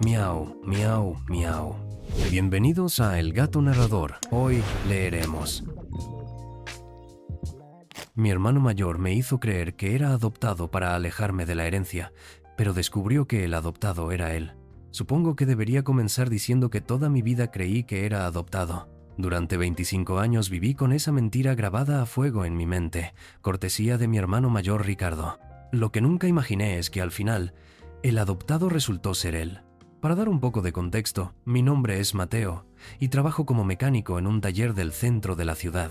Miau, miau, miau. Bienvenidos a El Gato Narrador. Hoy leeremos. Mi hermano mayor me hizo creer que era adoptado para alejarme de la herencia, pero descubrió que el adoptado era él. Supongo que debería comenzar diciendo que toda mi vida creí que era adoptado. Durante 25 años viví con esa mentira grabada a fuego en mi mente, cortesía de mi hermano mayor Ricardo. Lo que nunca imaginé es que al final, el adoptado resultó ser él. Para dar un poco de contexto, mi nombre es Mateo y trabajo como mecánico en un taller del centro de la ciudad.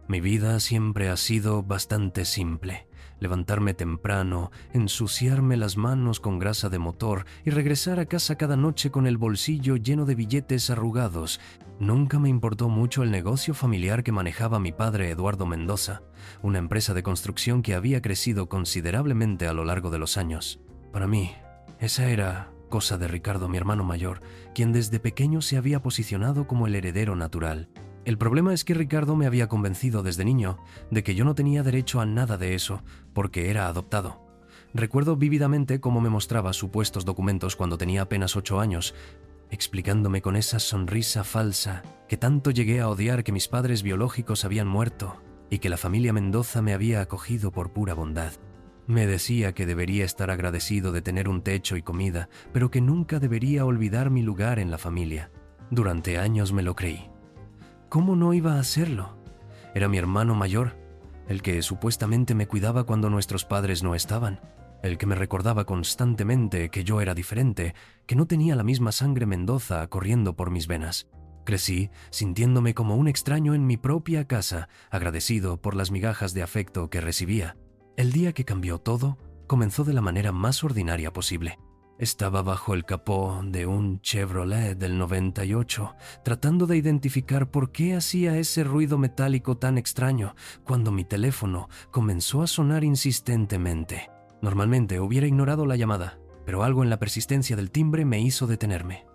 Mi vida siempre ha sido bastante simple. Levantarme temprano, ensuciarme las manos con grasa de motor y regresar a casa cada noche con el bolsillo lleno de billetes arrugados. Nunca me importó mucho el negocio familiar que manejaba mi padre Eduardo Mendoza, una empresa de construcción que había crecido considerablemente a lo largo de los años. Para mí, esa era cosa de Ricardo, mi hermano mayor, quien desde pequeño se había posicionado como el heredero natural. El problema es que Ricardo me había convencido desde niño de que yo no tenía derecho a nada de eso, porque era adoptado. Recuerdo vívidamente cómo me mostraba supuestos documentos cuando tenía apenas 8 años, explicándome con esa sonrisa falsa que tanto llegué a odiar que mis padres biológicos habían muerto y que la familia Mendoza me había acogido por pura bondad. Me decía que debería estar agradecido de tener un techo y comida, pero que nunca debería olvidar mi lugar en la familia. Durante años me lo creí. ¿Cómo no iba a hacerlo? Era mi hermano mayor, el que supuestamente me cuidaba cuando nuestros padres no estaban, el que me recordaba constantemente que yo era diferente, que no tenía la misma sangre Mendoza corriendo por mis venas. Crecí sintiéndome como un extraño en mi propia casa, agradecido por las migajas de afecto que recibía. El día que cambió todo, comenzó de la manera más ordinaria posible. Estaba bajo el capó de un Chevrolet del 98, tratando de identificar por qué hacía ese ruido metálico tan extraño cuando mi teléfono comenzó a sonar insistentemente. Normalmente hubiera ignorado la llamada, pero algo en la persistencia del timbre me hizo detenerme.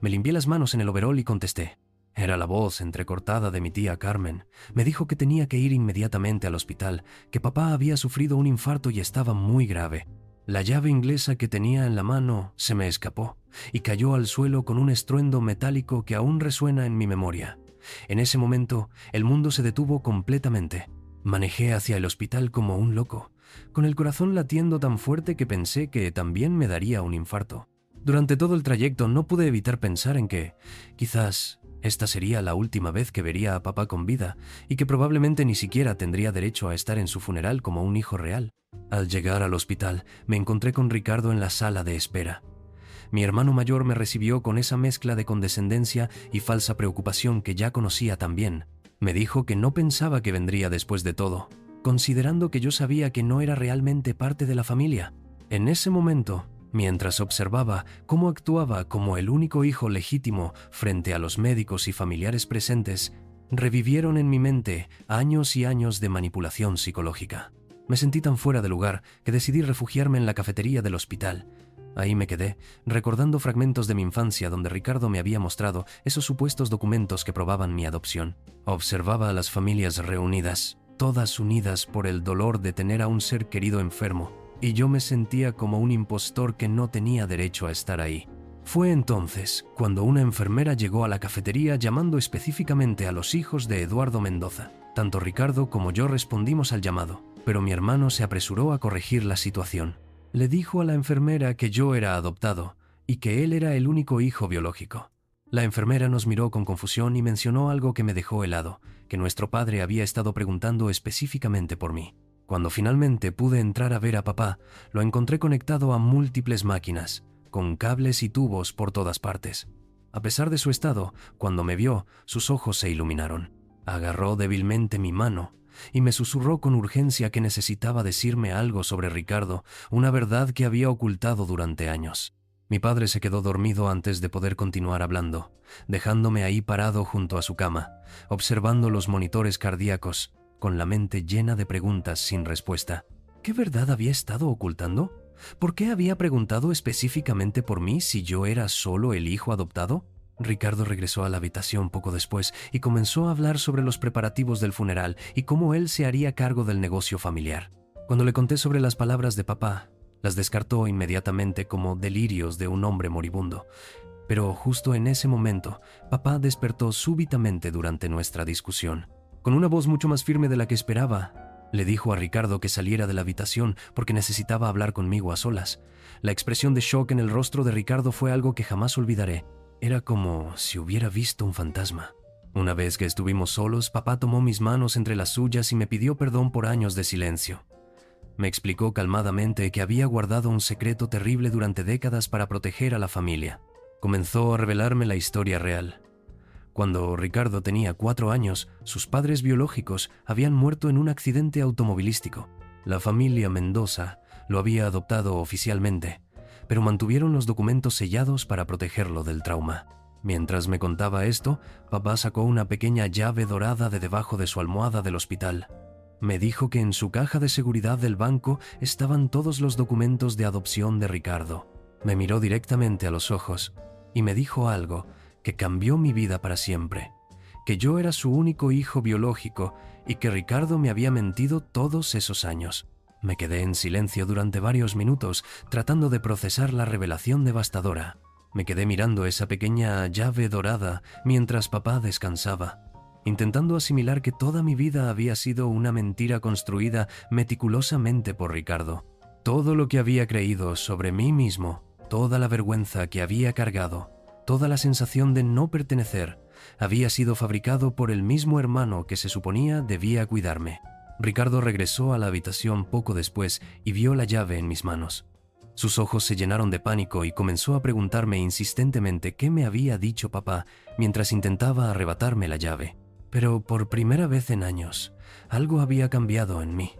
Me limpié las manos en el overol y contesté. Era la voz entrecortada de mi tía Carmen. Me dijo que tenía que ir inmediatamente al hospital, que papá había sufrido un infarto y estaba muy grave. La llave inglesa que tenía en la mano se me escapó y cayó al suelo con un estruendo metálico que aún resuena en mi memoria. En ese momento, el mundo se detuvo completamente. Manejé hacia el hospital como un loco, con el corazón latiendo tan fuerte que pensé que también me daría un infarto. Durante todo el trayecto no pude evitar pensar en que, quizás, esta sería la última vez que vería a papá con vida y que probablemente ni siquiera tendría derecho a estar en su funeral como un hijo real. Al llegar al hospital, me encontré con Ricardo en la sala de espera. Mi hermano mayor me recibió con esa mezcla de condescendencia y falsa preocupación que ya conocía tan bien. Me dijo que no pensaba que vendría después de todo, considerando que yo sabía que no era realmente parte de la familia. En ese momento, mientras observaba cómo actuaba como el único hijo legítimo frente a los médicos y familiares presentes, revivieron en mi mente años y años de manipulación psicológica. Me sentí tan fuera de lugar que decidí refugiarme en la cafetería del hospital. Ahí me quedé, recordando fragmentos de mi infancia donde Ricardo me había mostrado esos supuestos documentos que probaban mi adopción. Observaba a las familias reunidas, todas unidas por el dolor de tener a un ser querido enfermo, y yo me sentía como un impostor que no tenía derecho a estar ahí. Fue entonces cuando una enfermera llegó a la cafetería llamando específicamente a los hijos de Eduardo Mendoza. Tanto Ricardo como yo respondimos al llamado, pero mi hermano se apresuró a corregir la situación. Le dijo a la enfermera que yo era adoptado y que él era el único hijo biológico. La enfermera nos miró con confusión y mencionó algo que me dejó helado, que nuestro padre había estado preguntando específicamente por mí. Cuando finalmente pude entrar a ver a papá, lo encontré conectado a múltiples máquinas, con cables y tubos por todas partes. A pesar de su estado, cuando me vio, sus ojos se iluminaron. Agarró débilmente mi mano y me susurró con urgencia que necesitaba decirme algo sobre Ricardo, una verdad que había ocultado durante años. Mi padre se quedó dormido antes de poder continuar hablando, dejándome ahí parado junto a su cama, observando los monitores cardíacos, con la mente llena de preguntas sin respuesta. ¿Qué verdad había estado ocultando? ¿Por qué había preguntado específicamente por mí si yo era solo el hijo adoptado? Ricardo regresó a la habitación poco después y comenzó a hablar sobre los preparativos del funeral y cómo él se haría cargo del negocio familiar. Cuando le conté sobre las palabras de papá, Las descartó inmediatamente como delirios de un hombre moribundo. Pero justo en ese momento, papá despertó súbitamente durante nuestra discusión. Con una voz mucho más firme de la que esperaba, le dijo a Ricardo que saliera de la habitación porque necesitaba hablar conmigo a solas. La expresión de shock en el rostro de Ricardo fue algo que jamás olvidaré. Era como si hubiera visto un fantasma. Una vez que estuvimos solos, papá tomó mis manos entre las suyas y me pidió perdón por años de silencio. Me explicó calmadamente que había guardado un secreto terrible durante décadas para proteger a la familia. Comenzó a revelarme la historia real. Cuando Ricardo tenía 4 años, sus padres biológicos habían muerto en un accidente automovilístico. La familia Mendoza lo había adoptado oficialmente, pero mantuvieron los documentos sellados para protegerlo del trauma. Mientras me contaba esto, papá sacó una pequeña llave dorada de debajo de su almohada del hospital. Me dijo que en su caja de seguridad del banco estaban todos los documentos de adopción de Ricardo. Me miró directamente a los ojos y me dijo algo que cambió mi vida para siempre, que yo era su único hijo biológico y que Ricardo me había mentido todos esos años. Me quedé en silencio durante varios minutos, tratando de procesar la revelación devastadora. Me quedé mirando esa pequeña llave dorada mientras papá descansaba, intentando asimilar que toda mi vida había sido una mentira construida meticulosamente por Ricardo. Todo lo que había creído sobre mí mismo, toda la vergüenza que había cargado, toda la sensación de no pertenecer, había sido fabricado por el mismo hermano que se suponía debía cuidarme. Ricardo regresó a la habitación poco después y vio la llave en mis manos. Sus ojos se llenaron de pánico y comenzó a preguntarme insistentemente qué me había dicho papá mientras intentaba arrebatarme la llave. Pero por primera vez en años, algo había cambiado en mí.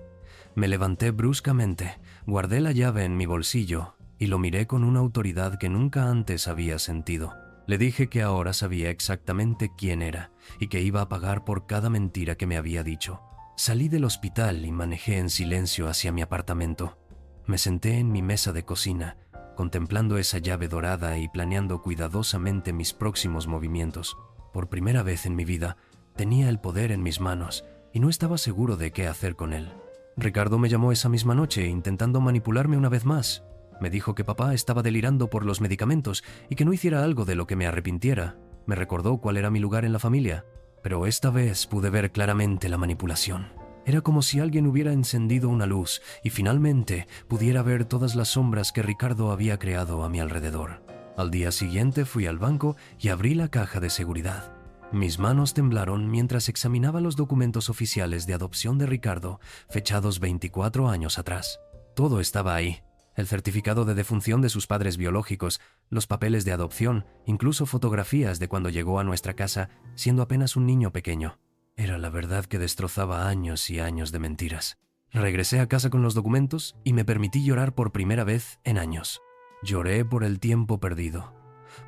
Me levanté bruscamente, guardé la llave en mi bolsillo y lo miré con una autoridad que nunca antes había sentido. Le dije que ahora sabía exactamente quién era y que iba a pagar por cada mentira que me había dicho. Salí del hospital y manejé en silencio hacia mi apartamento. Me senté en mi mesa de cocina, contemplando esa llave dorada y planeando cuidadosamente mis próximos movimientos. Por primera vez en mi vida, tenía el poder en mis manos y no estaba seguro de qué hacer con él. Ricardo me llamó esa misma noche intentando manipularme una vez más. Me dijo que papá estaba delirando por los medicamentos y que no hiciera algo de lo que me arrepintiera. Me recordó cuál era mi lugar en la familia, pero esta vez pude ver claramente la manipulación. Era como si alguien hubiera encendido una luz y finalmente pudiera ver todas las sombras que Ricardo había creado a mi alrededor. Al día siguiente fui al banco y abrí la caja de seguridad. Mis manos temblaron mientras examinaba los documentos oficiales de adopción de Ricardo, fechados 24 años atrás. Todo estaba ahí. El certificado de defunción de sus padres biológicos, los papeles de adopción, incluso fotografías de cuando llegó a nuestra casa siendo apenas un niño pequeño. Era la verdad que destrozaba años y años de mentiras. Regresé a casa con los documentos y me permití llorar por primera vez en años. Lloré por el tiempo perdido,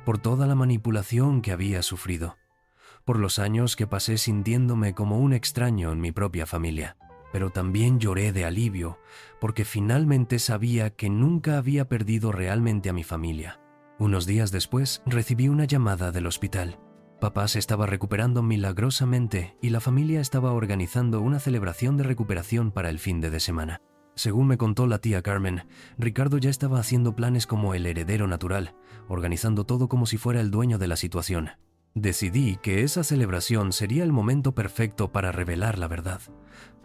por toda la manipulación que había sufrido, por los años que pasé sintiéndome como un extraño en mi propia familia. Pero también lloré de alivio, porque finalmente sabía que nunca había perdido realmente a mi familia. Unos días después recibí una llamada del hospital. Papá se estaba recuperando milagrosamente y la familia estaba organizando una celebración de recuperación para el fin de semana. Según me contó la tía Carmen, Ricardo ya estaba haciendo planes como el heredero natural, organizando todo como si fuera el dueño de la situación. Decidí que esa celebración sería el momento perfecto para revelar la verdad.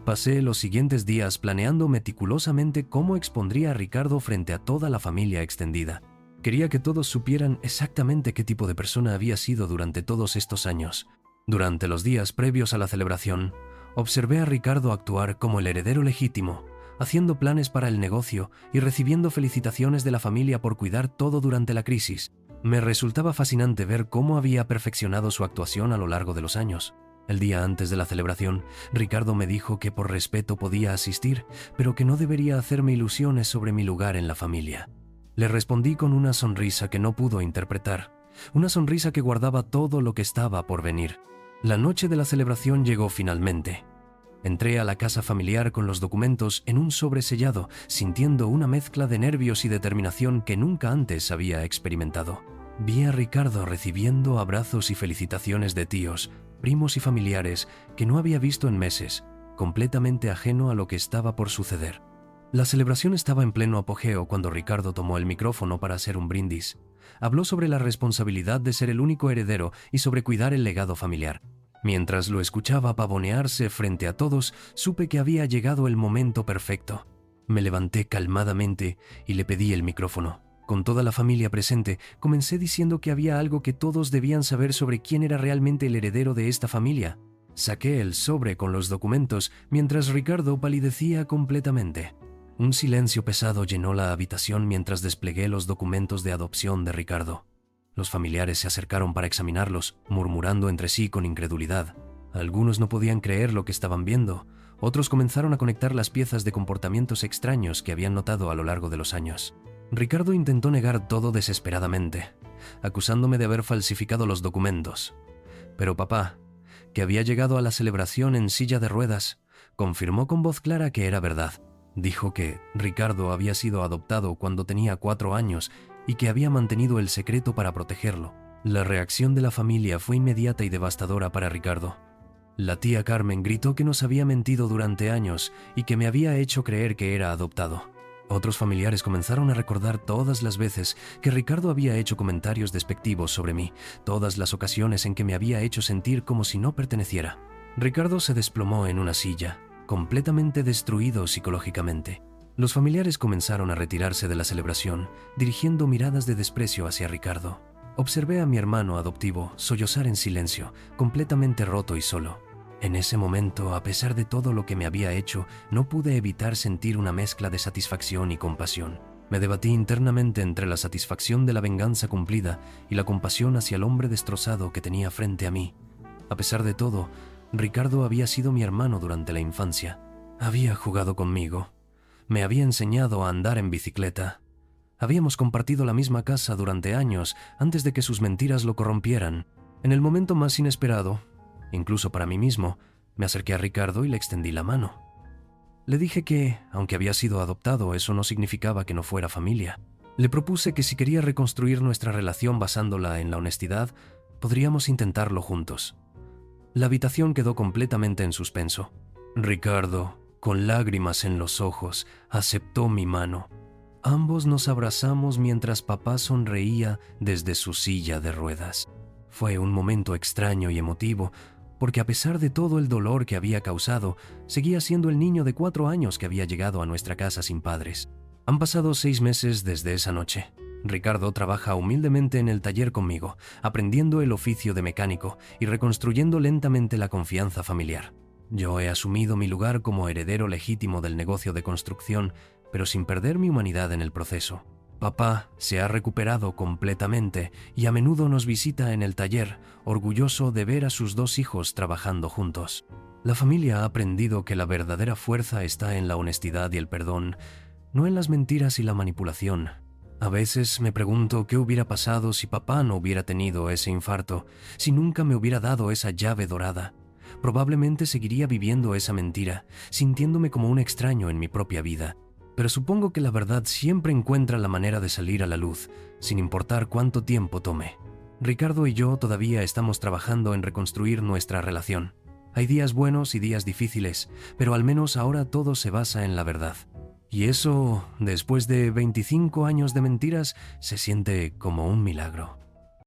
Pasé los siguientes días planeando meticulosamente cómo expondría a Ricardo frente a toda la familia extendida. Quería que todos supieran exactamente qué tipo de persona había sido durante todos estos años. Durante los días previos a la celebración, observé a Ricardo actuar como el heredero legítimo, haciendo planes para el negocio y recibiendo felicitaciones de la familia por cuidar todo durante la crisis. Me resultaba fascinante ver cómo había perfeccionado su actuación a lo largo de los años. El día antes de la celebración, Ricardo me dijo que por respeto podía asistir, pero que no debería hacerme ilusiones sobre mi lugar en la familia. Le respondí con una sonrisa que no pudo interpretar, una sonrisa que guardaba todo lo que estaba por venir. La noche de la celebración llegó finalmente. Entré a la casa familiar con los documentos en un sobre sellado, sintiendo una mezcla de nervios y determinación que nunca antes había experimentado. Vi a Ricardo recibiendo abrazos y felicitaciones de tíos, primos y familiares que no había visto en meses, completamente ajeno a lo que estaba por suceder. La celebración estaba en pleno apogeo cuando Ricardo tomó el micrófono para hacer un brindis. Habló sobre la responsabilidad de ser el único heredero y sobre cuidar el legado familiar. Mientras lo escuchaba pavonearse frente a todos, supe que había llegado el momento perfecto. Me levanté calmadamente y le pedí el micrófono. Con toda la familia presente, comencé diciendo que había algo que todos debían saber sobre quién era realmente el heredero de esta familia. Saqué el sobre con los documentos mientras Ricardo palidecía completamente. Un silencio pesado llenó la habitación mientras desplegué los documentos de adopción de Ricardo. Los familiares se acercaron para examinarlos, murmurando entre sí con incredulidad. Algunos no podían creer lo que estaban viendo. Otros comenzaron a conectar las piezas de comportamientos extraños que habían notado a lo largo de los años. Ricardo intentó negar todo desesperadamente, acusándome de haber falsificado los documentos. Pero papá, que había llegado a la celebración en silla de ruedas, confirmó con voz clara que era verdad. Dijo que Ricardo había sido adoptado cuando tenía 4 años y que había mantenido el secreto para protegerlo. La reacción de la familia fue inmediata y devastadora para Ricardo. La tía Carmen gritó que nos había mentido durante años y que me había hecho creer que era adoptado. Otros familiares comenzaron a recordar todas las veces que Ricardo había hecho comentarios despectivos sobre mí, todas las ocasiones en que me había hecho sentir como si no perteneciera. Ricardo se desplomó en una silla, completamente destruido psicológicamente. Los familiares comenzaron a retirarse de la celebración, dirigiendo miradas de desprecio hacia Ricardo. Observé a mi hermano adoptivo sollozar en silencio, completamente roto y solo. En ese momento, a pesar de todo lo que me había hecho, no pude evitar sentir una mezcla de satisfacción y compasión. Me debatí internamente entre la satisfacción de la venganza cumplida y la compasión hacia el hombre destrozado que tenía frente a mí. A pesar de todo, Ricardo había sido mi hermano durante la infancia. Había jugado conmigo. Me había enseñado a andar en bicicleta. Habíamos compartido la misma casa durante años antes de que sus mentiras lo corrompieran. En el momento más inesperado, incluso para mí mismo, me acerqué a Ricardo y le extendí la mano. Le dije que, aunque había sido adoptado, eso no significaba que no fuera familia. Le propuse que si quería reconstruir nuestra relación basándola en la honestidad, podríamos intentarlo juntos. La habitación quedó completamente en suspenso. Ricardo, con lágrimas en los ojos, aceptó mi mano. Ambos nos abrazamos mientras papá sonreía desde su silla de ruedas. Fue un momento extraño y emotivo, porque a pesar de todo el dolor que había causado, seguía siendo el niño de 4 años que había llegado a nuestra casa sin padres. Han pasado 6 meses desde esa noche. Ricardo trabaja humildemente en el taller conmigo, aprendiendo el oficio de mecánico y reconstruyendo lentamente la confianza familiar. Yo he asumido mi lugar como heredero legítimo del negocio de construcción, pero sin perder mi humanidad en el proceso. Papá se ha recuperado completamente y a menudo nos visita en el taller, orgulloso de ver a sus 2 hijos trabajando juntos. La familia ha aprendido que la verdadera fuerza está en la honestidad y el perdón, no en las mentiras y la manipulación. A veces me pregunto qué hubiera pasado si papá no hubiera tenido ese infarto, si nunca me hubiera dado esa llave dorada. Probablemente seguiría viviendo esa mentira, sintiéndome como un extraño en mi propia vida. Pero supongo que la verdad siempre encuentra la manera de salir a la luz, sin importar cuánto tiempo tome. Ricardo y yo todavía estamos trabajando en reconstruir nuestra relación. Hay días buenos y días difíciles, pero al menos ahora todo se basa en la verdad. Y eso, después de 25 años de mentiras, se siente como un milagro.